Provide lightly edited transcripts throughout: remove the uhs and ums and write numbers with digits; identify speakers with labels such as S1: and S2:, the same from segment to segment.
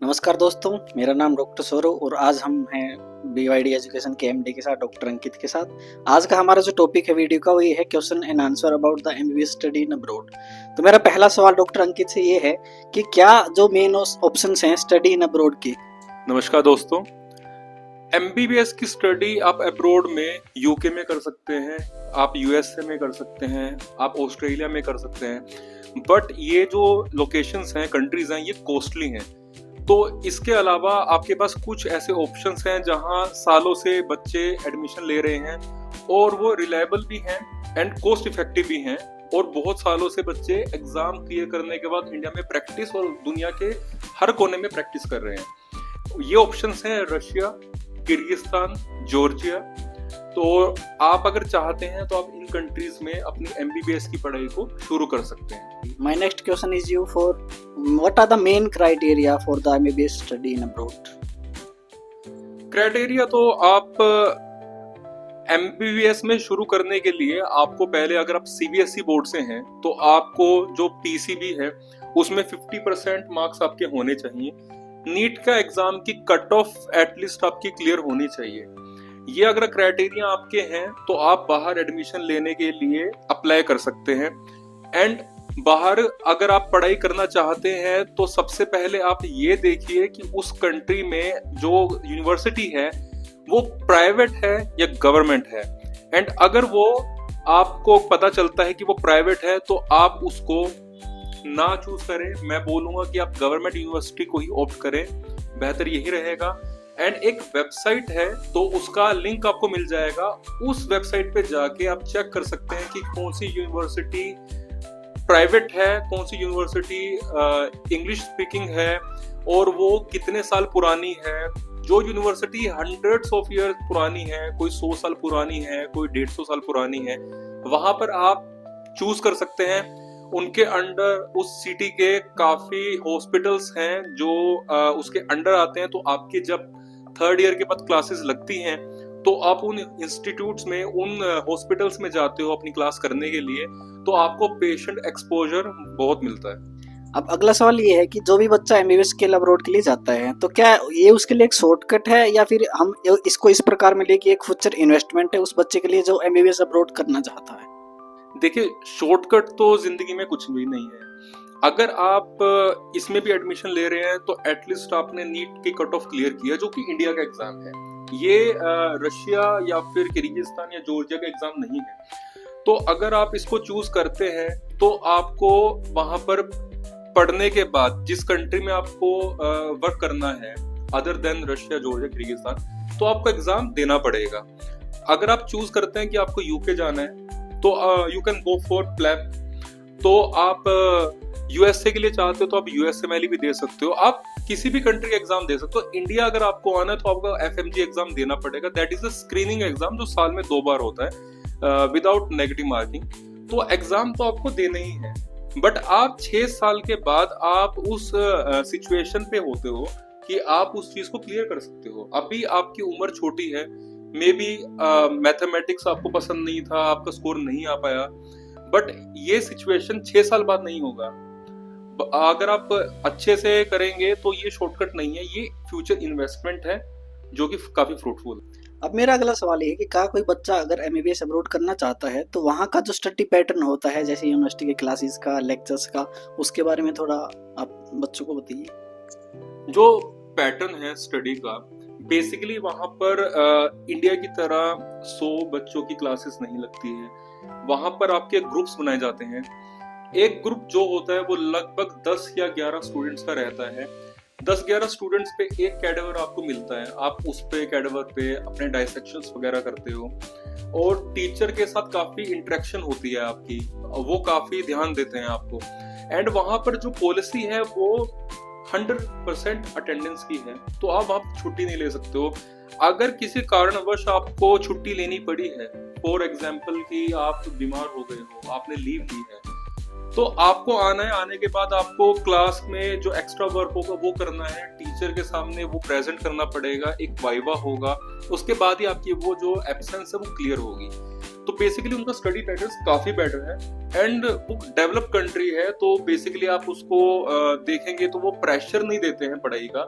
S1: नमस्कार दोस्तों, मेरा नाम डॉक्टर सौरव और आज हम हैं BYD एजुकेशन के MD के साथ डॉक्टर अंकित के साथ। आज का हमारा जो टॉपिक है वीडियो का वो ये है question and answer about the MBBS study in abroad. तो मेरा पहला सवाल डॉक्टर अंकित से ये है कि क्या जो मेन ऑप्शंस हैं स्टडी इन अब्रॉड के।
S2: नमस्कार दोस्तों, MBBS की स्टडी आप अब्रॉड में यूके में कर सकते हैं, आप USA में कर सकते हैं, आप ऑस्ट्रेलिया में कर सकते हैं। बट ये जो लोकेशंस हैं, कंट्रीज हैं, ये कॉस्टली हैं। तो इसके अलावा आपके पास कुछ ऐसे ऑप्शंस हैं जहां सालों से बच्चे एडमिशन ले रहे हैं और वो रिलायबल भी हैं एंड कॉस्ट इफेक्टिव भी हैं और बहुत सालों से बच्चे एग्जाम क्लियर करने के बाद इंडिया में प्रैक्टिस और दुनिया के हर कोने में प्रैक्टिस कर रहे हैं। ये ऑप्शंस हैं रशिया, किर्गिस्तान, जॉर्जिया। तो आप अगर चाहते हैं तो आप इन कंट्रीज में अपनी MBBS की पढ़ाई को शुरू कर सकते हैं।
S1: My next question is you for what are the main criteria for the MBBS study in abroad?
S2: Criteria तो आप MBBS में शुरू करने के लिए आपको पहले, अगर आप CBSE बोर्ड से हैं तो आपको जो PCB है उसमें 50% मार्क्स आपके होने चाहिए। नीट का एग्जाम की कट ऑफ एटलीस्ट आपकी क्लियर होनी चाहिए। ये अगर क्राइटेरिया आपके हैं तो आप बाहर एडमिशन लेने के लिए अप्लाई कर सकते हैं। एंड बाहर अगर आप पढ़ाई करना चाहते हैं तो सबसे पहले आप ये देखिए कि उस कंट्री में जो यूनिवर्सिटी है वो प्राइवेट है या गवर्नमेंट है। एंड अगर वो आपको पता चलता है कि वो प्राइवेट है तो आप उसको ना चूज करें। मैं बोलूंगा कि आप गवर्नमेंट यूनिवर्सिटी को ही ऑप्ट करें, बेहतर यही रहेगा। एंड एक वेबसाइट है तो उसका लिंक आपको मिल जाएगा। उस वेबसाइट पे जाके आप चेक कर सकते हैं कि कौन सी यूनिवर्सिटी प्राइवेट है, कौन सी यूनिवर्सिटी इंग्लिश स्पीकिंग है और वो कितने साल पुरानी है। जो यूनिवर्सिटी हंड्रेड्स ऑफ ईयर पुरानी है, कोई 100 साल पुरानी है, कोई 150 साल पुरानी है, वहां पर आप चूज कर सकते हैं। उनके अंडर उस सिटी के काफी हॉस्पिटल्स हैं जो उसके अंडर आते हैं। तो आपके जब 3rd ईयर के बाद क्लासेस लगती हैं तो आप उन इंस्टीट्यूट्स में, उन हॉस्पिटल्स में जाते हो अपनी क्लास करने के लिए, तो आपको पेशेंट एक्सपोजर बहुत मिलता है।
S1: अब अगला सवाल ये है कि जो भी बच्चा MBBS के अब्रॉड के लिए जाता है तो क्या ये उसके लिए एक शॉर्टकट है या फिर हम इसको इस प्रकार में ले कि एक फ्यूचर इन्वेस्टमेंट है उस बच्चे के लिए जो MBBS अब्रॉड करना चाहता है।
S2: देखिए, शॉर्टकट तो जिंदगी में कुछ भी नहीं है। अगर आप इसमें भी एडमिशन ले रहे हैं तो एटलीस्ट आपने नीट की कट ऑफ क्लियर किया, जो कि इंडिया का एग्जाम है। ये रशिया या फिर किर्गिस्तान या जॉर्जिया का एग्जाम नहीं है। तो अगर आप इसको चूज करते हैं तो आपको वहां पर पढ़ने के बाद जिस कंट्री में आपको वर्क करना है other than Russia, Georgia, Kyrgyzstan, तो आपको एग्जाम देना पड़ेगा। अगर आप चूज करते हैं कि आपको यूके जाना है तो यू कैन गो फॉर प्लैप। तो आप USA के लिए चाहते हो तो आप USMLE भी दे सकते हो। आप किसी भी कंट्री एग्जाम दे सकते हो। इंडिया अगर आपको आना है तो आपको FMG एग्जाम देना पड़ेगा। That is a screening exam जो साल में 2 बार होता है विदाउट नेगेटिव मार्किंग। तो एग्जाम तो आपको देना ही है। बट आप 6 साल के बाद आप उस सिचुएशन पे होते हो कि आप उस चीज को क्लियर कर सकते हो। अभी आपकी उम्र छोटी है, मे बी मैथमेटिक्स आपको पसंद नहीं था, आपका स्कोर नहीं आ पाया, बट ये सिचुएशन 6 साल बाद नहीं होगा। अगर आप अच्छे से करेंगे तो ये शॉर्टकट नहीं है, ये फ्यूचर इन्वेस्टमेंट है जो कि काफी फ्रूटफुल है।
S1: अब मेरा अगला सवाल ये है कि क्या कोई बच्चा अगर MBBS अब्रॉड करना चाहता है तो वहाँ का जो स्टडी पैटर्न होता है, जैसे यूनिवर्सिटी के क्लासेस का, लेक्चर्स का, उसके बारे में थोड़ा आप बच्चों को बताइए।
S2: जो पैटर्न है स्टडी का, बेसिकली वहां पर इंडिया की तरह 100 बच्चों की क्लासेस नहीं लगती है। वहां पर आपके ग्रुप्स बनाए जाते हैं। एक ग्रुप जो होता है वो लगभग 10 या 11 स्टूडेंट्स का रहता है। 10-11 स्टूडेंट्स पे एक कैडेवर आपको मिलता है। आप उस पे कैडेवर पे अपने डाइसेक्शंस वगैरह करते हो और टीचर के साथ काफी इंटरेक्शन होती है आपकी, वो काफी ध्यान देते हैं आपको। एंड वहां पर जो पॉलिसी है वो 100% अटेंडेंस की है। तो आप छुट्टी नहीं ले सकते हो। अगर किसी कारणवश आपको छुट्टी लेनी पड़ी है, फॉर एग्जाम्पल कि आप बीमार हो गए हो, आपने लीव ली है, तो आपको आना है। आने के बाद आपको क्लास में जो एक्स्ट्रा वर्क होगा वो करना है, टीचर के सामने वो प्रेजेंट करना पड़ेगा, एक वाइवा होगा, उसके बाद ही आपकी वो जो एब्सेंस है वो क्लियर होगी। तो बेसिकली उनका स्टडी पैटर्न काफी बेटर है एंड वो डेवलप कंट्री है, तो बेसिकली आप उसको देखेंगे तो वो प्रेशर नहीं देते हैं पढ़ाई का,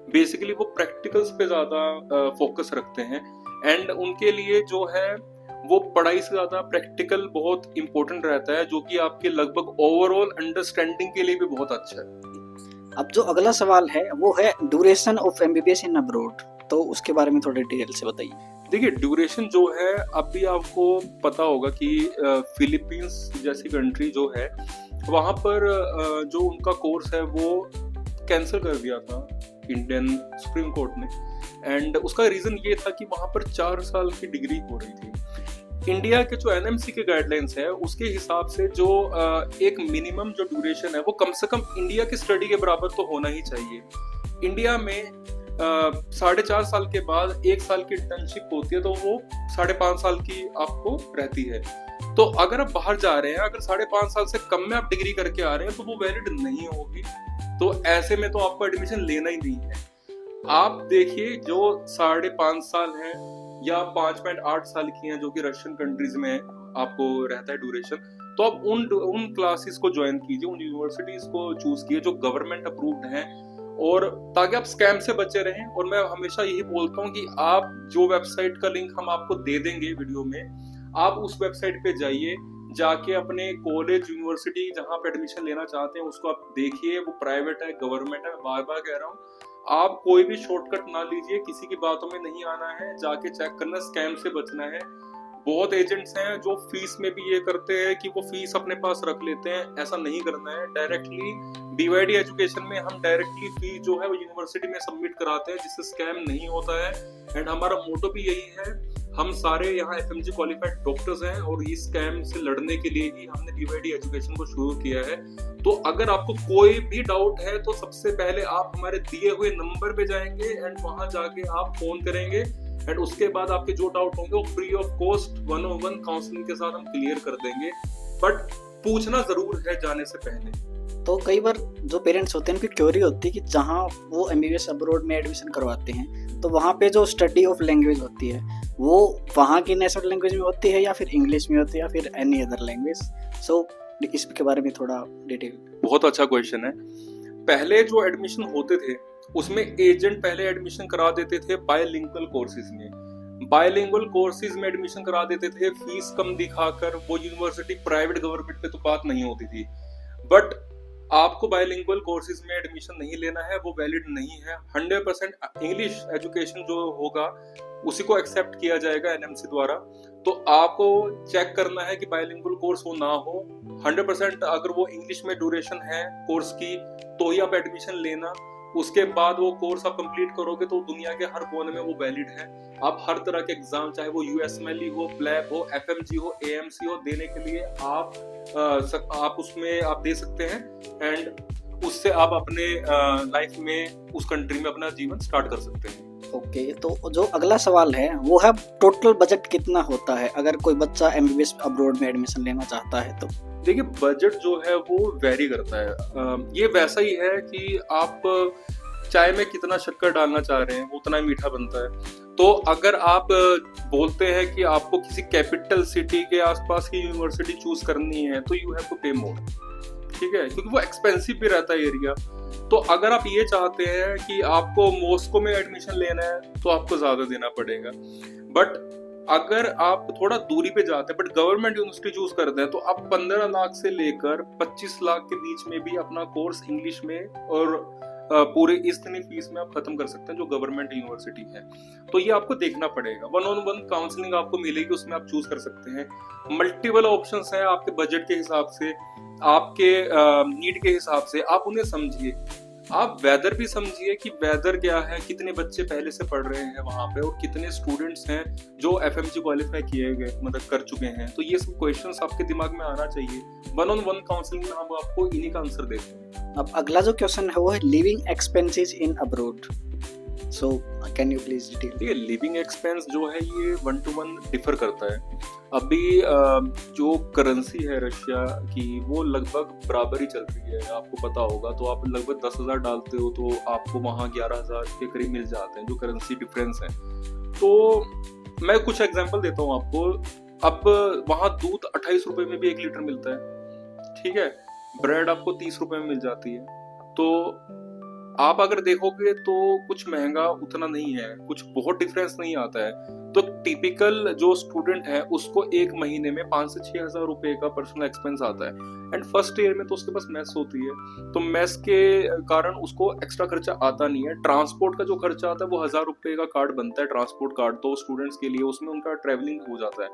S2: बेसिकली वो प्रैक्टिकल्स पे ज्यादा फोकस रखते हैं एंड उनके लिए जो है वो पढ़ाई से ज्यादा प्रैक्टिकल बहुत इंपॉर्टेंट रहता है, जो कि आपके लगभग ओवरऑल अंडरस्टैंडिंग के लिए भी बहुत अच्छा है।
S1: अब जो अगला सवाल है वो है duration of MBBS in abroad, तो उसके बारे में थोड़े डिटेल से बताइए।
S2: देखिए ड्यूरेशन जो है, अभी आपको पता होगा कि फिलीपींस जैसी कंट्री जो है वहाँ पर जो उनका कोर्स है वो कैंसिल कर दिया था इंडियन सुप्रीम कोर्ट ने, एंड उसका रीजन ये था कि वहाँ पर 4 साल की डिग्री हो रही थी। इंडिया के जो एनएमसी के गाइडलाइंस है उसके हिसाब से जो एक मिनिमम जो ड्यूरेशन है वो कम से कम इंडिया की स्टडी के बराबर तो होना ही चाहिए। इंडिया में 4.5 साल के बाद 1 साल की इंटर्नशिप होती है, तो वो 5.5 साल की आपको रहती है। तो अगर आप बाहर जा रहे हैं, अगर 5.5 साल से कम में आप डिग्री करके आ रहे हैं तो वो वैलिड नहीं होगी, तो ऐसे में तो आपको एडमिशन लेना ही नहीं है। आप देखिए जो 5.5 साल है या 5.8 साल की हैं जो कि रशियन कंट्रीज में आपको रहता है ड्यूरेशन, तो आप उन क्लासेस को ज्वाइन कीजिए, उन यूनिवर्सिटीज को चूज कीजिए जो गवर्नमेंट अप्रूव्ड हैं, और ताकि आप स्कैम से बचे रहें। और मैं हमेशा यही बोलता हूँ कि आप जो वेबसाइट का लिंक हम आपको दे देंगे वीडियो में, आप उस वेबसाइट पे जाइए, जाके अपने कॉलेज यूनिवर्सिटी जहाँ पे एडमिशन लेना चाहते हैं उसको आप देखिए, वो प्राइवेट है गवर्नमेंट है, मैं बार बार कह रहा हूँ आप कोई भी शॉर्टकट ना लीजिए, किसी की बातों में नहीं आना है, जाके चेक करना, स्कैम से बचना है। बहुत एजेंट्स हैं जो फीस में भी ये करते हैं कि वो फीस अपने पास रख लेते हैं, ऐसा नहीं करना है। डायरेक्टली BYD एजुकेशन में हम डायरेक्टली फीस जो है वो यूनिवर्सिटी में सबमिट कराते हैं, जिससे स्कैम नहीं होता है। एंड हमारा मोटो भी यही है, हम सारे यहाँ FMG क्वालिफाइड डॉक्टर्स हैं और इस स्कैम से लड़ने के लिए ही हमने BYD एजुकेशन को शुरू किया है। तो अगर आपको कोई भी डाउट है तो सबसे पहले आप हमारे दिए हुए नंबर पे जाएंगे एंड वहां जाके आप फोन करेंगे, एंड उसके बाद आपके जो डाउट होंगे वो free of cost 1-on-1 counselling के साथ हम क्लियर कर देंगे। बट पूछना जरूर है जाने से पहले।
S1: तो कई बार जो पेरेंट्स होते हैं उनकी क्यूरी होती है कि जहाँ वो एमबीबीएस अब्रॉड में एडमिशन करवाते हैं तो वहाँ पे जो स्टडी ऑफ लैंग्वेज होती है वो वहाँ की नेशनल लैंग्वेज में होती है या फिर इंग्लिश में होती है या फिर एनी अदर लैंग्वेज। सो इसके बारे में थोड़ा डिटेल।
S2: बहुत अच्छा क्वेश्चन है। पहले जो एडमिशन होते थे उसमें एजेंट पहले एडमिशन करा देते थे बायलिंगुअल कोर्सेज में। बायलिंगुअल कोर्सेज में एडमिशन करा देते थे फीस कम दिखाकर, वो यूनिवर्सिटी प्राइवेट गवर्नमेंट पे तो बात नहीं होती थी। बट आपको बायलिंगुअल कोर्सेज में एडमिशन नहीं लेना है, वो वैलिड नहीं है। 100% इंग्लिश एजुकेशन जो होगा उसी को एक्सेप्ट किया जाएगा एनएमसी द्वारा। तो आपको चेक करना है कि बायलिंगुअल कोर्स वो ना हो। 100% अगर वो इंग्लिश में ड्यूरेशन है कोर्स की तो ही आप एडमिशन लेना। उसके बाद वो कोर्स आप कंप्लीट करोगे तो दुनिया के हर कोने में वो वैलिड है। आप हर तरह के एग्जाम, चाहे वो USMLE हो, प्लैब हो, FMG हो, AMC हो, देने के लिए आप उसमें आप दे सकते हैं एंड उससे आप अपने लाइफ में उस कंट्री में अपना जीवन स्टार्ट कर सकते हैं।
S1: ओके, तो जो अगला सवाल है वो है टोटल बजट कितना होता है अगर कोई बच्चा एमबीबीएस अब्रॉड में एडमिशन लेना चाहता है तो?
S2: देखिए बजट जो है वो वेरी करता है। ये वैसा ही है कि आप चाय में कितना शक्कर डालना चाह रहे हैं वो उतना ही मीठा बनता है। तो अगर आप बोलते हैं कि आपको किसी कैपिटल सिटी के आसपास की यूनिवर्सिटी चूज करनी है तो यू हैव टू पे मोर, ठीक है, क्योंकि वो एक्सपेंसिव भी रहता है एरिया। तो अगर आप ये चाहते हैं कि आपको मॉस्को में एडमिशन लेना है तो आपको ज्यादा देना पड़ेगा। बट अगर आप थोड़ा दूरी पे जाते हैं बट गवर्नमेंट यूनिवर्सिटी चूज करते हैं तो आप 15 लाख से लेकर 25 लाख के बीच में भी अपना कोर्स इंग्लिश में और पूरे इतनी फीस में आप खत्म कर सकते हैं जो गवर्नमेंट यूनिवर्सिटी है। तो ये आपको देखना पड़ेगा। 1-on-1 काउंसलिंग आपको मिलेगी, उसमें आप चूज कर सकते हैं। मल्टीपल ऑप्शंस हैं आपके बजट के हिसाब से, आपके नीड के हिसाब से, आप उन्हें समझिए। आप वेदर भी समझिए कि वेदर क्या है, कितने बच्चे पहले से पढ़ रहे हैं वहाँ पे और कितने स्टूडेंट्स हैं जो FMG क्वालिफाई किए गए मतलब कर चुके हैं। तो ये सब क्वेश्चंस आपके दिमाग में आना चाहिए। 1-on-1 काउंसलिंग में हम आपको इन्हीं का आंसर देते हैं।
S1: अब अगला जो क्वेश्चन है वो है living expenses in abroad. So can you please detail?
S2: ये लिविंग एक्सपेंस जो है ये 1-to-1 डिफर करता है। अभी जो करेंसी है रशिया की वो लगभग बराबर ही चल रही है, आपको पता होगा। तो आप लगभग 10,000 डालते हो तो आपको वहाँ 11,000 के करीब मिल जाते हैं जो करेंसी डिफरेंस है। तो मैं कुछ एग्जांपल देता हूँ आपको। अब वहां दूध 28 रुपए में भी 1 लीटर मिलता है, ठीक है, ब्रेड आपको 30 रुपए में मिल जाती है। तो आप अगर देखोगे तो कुछ महंगा उतना नहीं है, कुछ बहुत डिफरेंस नहीं आता है। तो टिपिकल जो स्टूडेंट है उसको एक महीने में 5 से 6 हजार रुपए का पर्सनल एक्सपेंस आता है, एंड फर्स्ट ईयर में तो उसके पास मेस होती है, तो मेस के कारण उसको एक्स्ट्रा खर्चा आता नहीं है। ट्रांसपोर्ट का जो खर्चा आता है वो 1000 रुपए का कार्ड बनता है, ट्रांसपोर्ट कार्ड, तो स्टूडेंट्स के लिए उसमें उनका ट्रेवलिंग हो जाता है।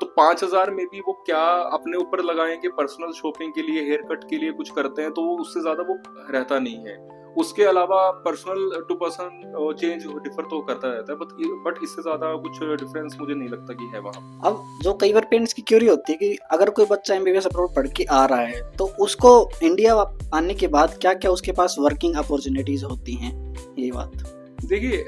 S2: तो 5000 में भी वो क्या अपने ऊपर लगाएंगे, पर्सनल शॉपिंग के लिए, हेयर कट के लिए कुछ करते हैं, तो उससे ज्यादा वो रहता नहीं है। उसके अलावा personal to person change differ तो करता रहता है, बट इससे ज्यादा कुछ डिफरेंस मुझे नहीं लगता कि है वहाँ।
S1: अब जो कई बार पेरेंट्स की क्यूरी होती है कि अगर कोई बच्चा एमबीबीएस अब्रॉड पढ़ के आ रहा है तो उसको इंडिया आने के बाद क्या क्या उसके पास वर्किंग अपॉर्चुनिटीज होती हैं, ये बात।
S2: देखिए,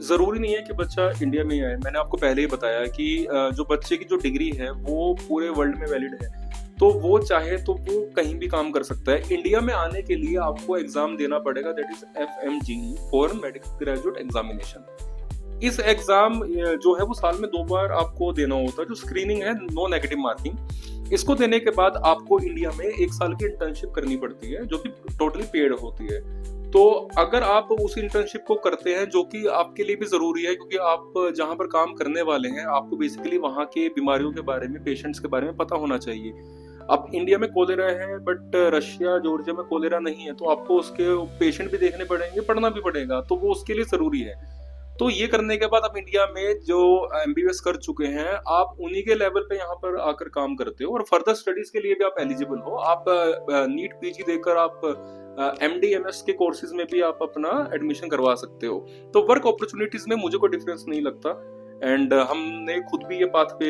S2: जरूरी नहीं है कि बच्चा इंडिया में ही आए। मैंने आपको पहले ही बताया कि जो बच्चे की जो डिग्री है वो पूरे वर्ल्ड में वैलिड है, तो वो चाहे तो वो कहीं भी काम कर सकता है। इंडिया में आने के लिए आपको एग्जाम देना पड़ेगा, that is FMGE, foreign medical graduate examination. इस एग्जाम जो है वो साल में 2 बार आपको देना होता है। जो स्क्रीनिंग है, नो नेगेटिव मार्किंग, इसको देने के बाद आपको इंडिया में 1 साल की इंटर्नशिप करनी पड़ती है, जो कि टोटली पेड होती है। तो अगर आप उस इंटर्नशिप को करते हैं, जो कि आपके लिए भी जरूरी है, क्योंकि आप जहां पर काम करने वाले हैं आपको बेसिकली वहां के बीमारियों के बारे में, पेशेंट्स के बारे में पता होना चाहिए। अब इंडिया में कोलेरा है बट रशिया जॉर्जिया में कोलेरा नहीं है, तो आपको उसके पेशेंट भी देखने पड़ेंगे, पढ़ना भी पड़ेगा, तो वो उसके लिए जरूरी है। तो ये करने के बाद आप इंडिया में जो एमबीबीएस कर चुके हैं, आप उन्हीं के लेवल पे यहाँ पर आकर काम करते हो, और फर्दर स्टडीज के लिए भी आप एलिजिबल हो। आप नीट पीजी देकर आप MD MS के कोर्सेज में भी आप अपना एडमिशन करवा सकते हो। तो वर्क अपॉर्चुनिटीज में मुझे कोई डिफरेंस नहीं लगता, एंड हमने खुद भी ये पाथ पे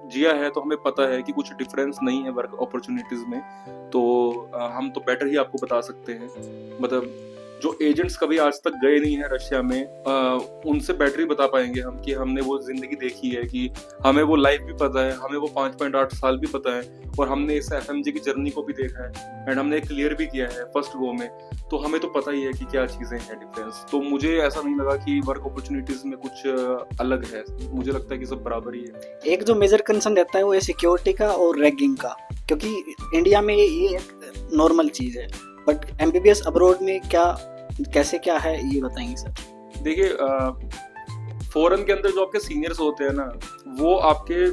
S2: जिया है, तो हमें पता है कि कुछ डिफरेंस नहीं है वर्क अपॉर्चुनिटीज में। तो हम तो बेटर ही आपको बता सकते हैं, मतलब जो एजेंट्स कभी आज तक गए नहीं है रशिया में, उनसे बेटर ही बता पाएंगे हम कि हमने वो जिंदगी देखी है, कि हमें वो लाइफ भी पता है, हमें वो 5.8 साल भी पता है, और हमने इस FMG की जर्नी को भी देखा है, एंड हमने क्लियर भी किया है फर्स्ट गो में। तो हमें तो पता ही है कि क्या चीजें हैं डिफरेंस। तो मुझे ऐसा नहीं लगा कि वर्क अपॉर्चुनिटीज में कुछ अलग है, मुझे लगता है कि सब बराबर ही है।
S1: एक जो मेजर कंसर्न रहता है वो है सिक्योरिटी का और रैगिंग का, क्योंकि इंडिया में ये एक नॉर्मल चीज है, बट एमबीबीएस अब्रॉड में क्या कैसे क्या है, ये बताएंगे सर।
S2: देखिए, फॉरेन के अंदर जो आपके सीनियर्स होते हैं ना, वो आपके,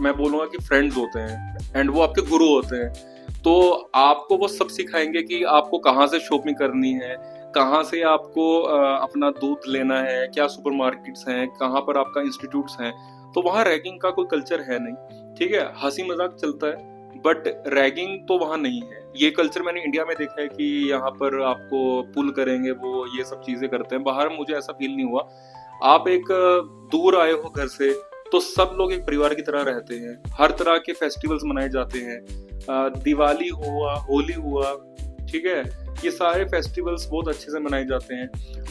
S2: मैं बोलूँगा कि फ्रेंड्स होते हैं, एंड वो आपके गुरु होते हैं। तो आपको वो सब सिखाएंगे कि आपको कहाँ से शॉपिंग करनी है, कहाँ से आपको अपना दूध लेना है, क्या सुपरमार्केट्स हैं, कहाँ पर आपका इंस्टीट्यूट्स हैं। तो वहाँ रैगिंग का कोई कल्चर है नहीं, ठीक है, हंसी मजाक चलता है, बट रैगिंग तो वहाँ नहीं है। ये कल्चर मैंने इंडिया में देखा है कि यहाँ पर आपको पुल करेंगे, वो ये सब चीजें करते हैं। बाहर मुझे ऐसा फील नहीं हुआ। आप एक दूर आए हो घर से, तो सब लोग एक परिवार की तरह रहते हैं, हर तरह के फेस्टिवल्स मनाए जाते हैं, दिवाली हुआ, होली हुआ, ठीक है, ये सारे फेस्टिवल्स बहुत अच्छे से मनाए जाते हैं,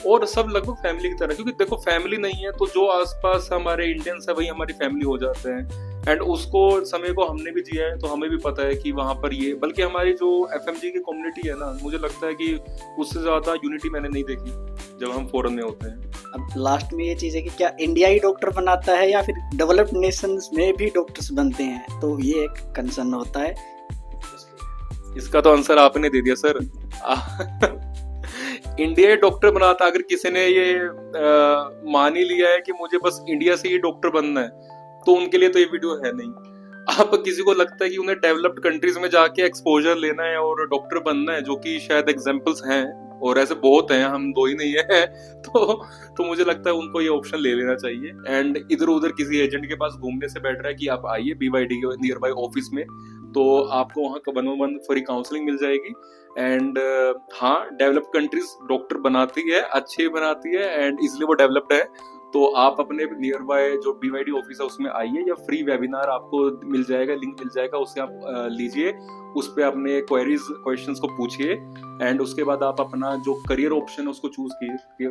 S2: और सब लगभग फैमिली की तरह। क्योंकि देखो, फैमिली नहीं है तो जो आसपास हमारे इंडियंस है वही हमारी फैमिली हो जाते हैं, एंड उसको समय को हमने भी जिया है, तो हमें भी पता है कि वहाँ पर ये, बल्कि हमारी जो FMG की कम्युनिटी है ना, मुझे लगता है कि उससे ज्यादा यूनिटी मैंने नहीं देखी जब हम फॉरेन में होते हैं।
S1: अब लास्ट में ये चीज है कि क्या इंडिया ही डॉक्टर बनाता है या फिर डेवलप्ड नेशंस में भी डॉक्टर्स बनते हैं, तो ये एक कंसर्न होता है।
S2: इसका तो आंसर आपने दे दिया सर। इंडिया डॉक्टर बनाता, अगर किसी ने ये मान ही लिया है कि मुझे बस इंडिया से ही डॉक्टर बनना है, तो उनके लिए तो ये वीडियो है नहीं। आप किसी को लगता है कि उन्हें डेवलप्ड कंट्रीज में जाके एक्सपोजर लेना है और डॉक्टर बनना है, जो कि शायद एग्जांपल्स हैं और ऐसे बहुत हैं, हम 2 ही नहीं है, तो मुझे लगता है उनको ये ऑप्शन ले लेना चाहिए। एंड इधर उधर किसी एजेंट के पास घूमने से बेटर है कि आप आइए BYD के नियर बाय ऑफिस में, तो आपको वहाँ 1-on-1 फ्री काउंसलिंग मिल जाएगी। एंड हाँ, डेवलप्ड कंट्रीज डॉक्टर बनाती है, अच्छे बनाती है, एंड इसलिए वो डेवलप्ड है। तो आप अपने नियर बाय जो BYD ऑफिस है उसमें आइए, या फ्री वेबिनार आपको मिल जाएगा, लिंक मिल जाएगा, उससे आप लीजिए, उस पर अपने क्वेश्चंस को पूछिए, एंड उसके बाद आप अपना जो करियर ऑप्शन है उसको चूज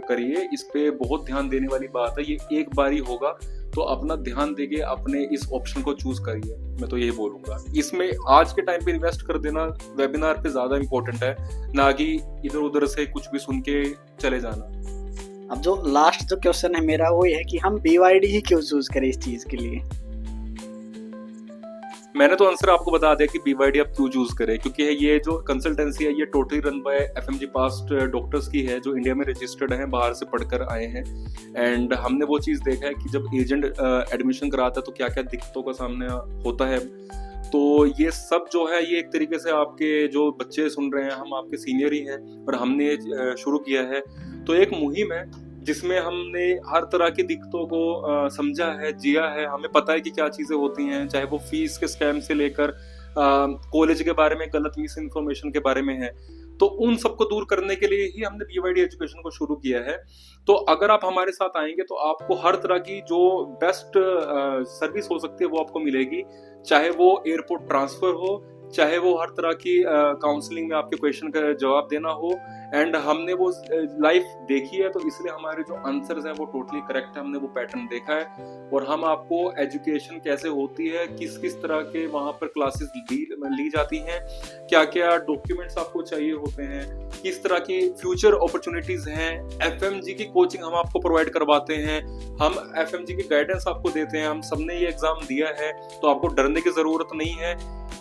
S2: करिए। इस पे बहुत ध्यान देने वाली बात है, ये एक बार ही होगा, तो अपना ध्यान देके अपने इस ऑप्शन को चूज करिए, मैं तो यही बोलूंगा। इसमें आज के टाइम पे इन्वेस्ट कर देना वेबिनार पे ज्यादा इम्पोर्टेंट है, ना कि इधर उधर से कुछ भी सुन के चले जाना।
S1: अब जो लास्ट जो क्वेश्चन है मेरा वो ये है कि हम BYD ही क्यों चूज करें इस चीज के लिए।
S2: मैंने तो आंसर आपको बता दिया कि BYD आप क्यों चूज करें, क्योंकि ये जो कंसल्टेंसी है ये totally run by FMG past doctors की है जो इंडिया में रजिस्टर्ड हैं, बाहर से पढ़कर आए हैं। एंड हमने वो चीज़ देखा है कि जब एजेंट एडमिशन कराता है तो क्या क्या दिक्कतों का सामना होता है। तो ये सब जो है ये एक तरीके से आपके जो बच्चे सुन रहे हैं, हम आपके सीनियर ही हैं और हमने शुरू किया है। तो एक मुहिम है जिसमें हमने हर तरह की दिक्कतों को समझा है, जिया है। हमें पता है कि क्या चीज़ें होती हैं, चाहे वो फीस के स्कैम से लेकर कॉलेज के बारे में गलत मिस इन्फॉर्मेशन के बारे में है। तो उन सबको दूर करने के लिए ही हमने BYD एजुकेशन को शुरू किया है। तो अगर आप हमारे साथ आएंगे तो आपको हर तरह की जो बेस्ट सर्विस हो सकती है वो आपको मिलेगी, चाहे वो एयरपोर्ट ट्रांसफर हो, चाहे वो हर तरह की काउंसलिंग में आपके क्वेश्चन का जवाब देना हो। एंड हमने वो लाइफ देखी है तो इसलिए हमारे जो आंसर्स हैं वो टोटली करेक्ट है, हमने वो पैटर्न देखा है। और हम आपको एजुकेशन कैसे होती है, किस किस तरह के वहाँ पर क्लासेस ली जाती हैं, क्या क्या डॉक्यूमेंट्स आपको चाहिए होते हैं, किस तरह की फ्यूचर अपॉर्चुनिटीज हैं, FMG की कोचिंग हम आपको प्रोवाइड करवाते हैं, हम FMG की गाइडेंस आपको देते हैं। हम सबने ये एग्जाम दिया है तो आपको डरने की जरूरत नहीं है।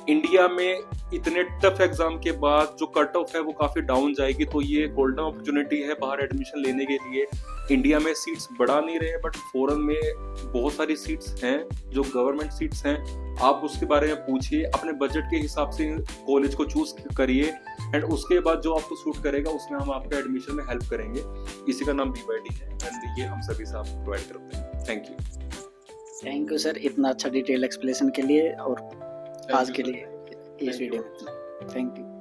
S2: इंडिया में इतने टफ एग्जाम के बाद जो कट ऑफ है वो काफी डाउन जाएगी, तो ये गोल्डन अपॉर्चुनिटी है बाहर एडमिशन लेने के लिए। इंडिया में सीट्स बढ़ा नहीं रहे बट फॉरेन में बहुत सारी सीट्स हैं जो गवर्नमेंट सीट्स हैं। आप उसके बारे में पूछिए, अपने बजट के हिसाब से कॉलेज को चूज करिए एंड उसके बाद जो आपको सूट करेगा उसमें हम आपका एडमिशन में हेल्प करेंगे। इसी का नाम BYD है एंड ये हम सभी से आपको प्रोवाइड करते हैं। थैंक
S1: यू सर, इतना अच्छा डिटेल एक्सप्लेनेशन के लिए और आज के लिए इस वीडियो में। Thank you.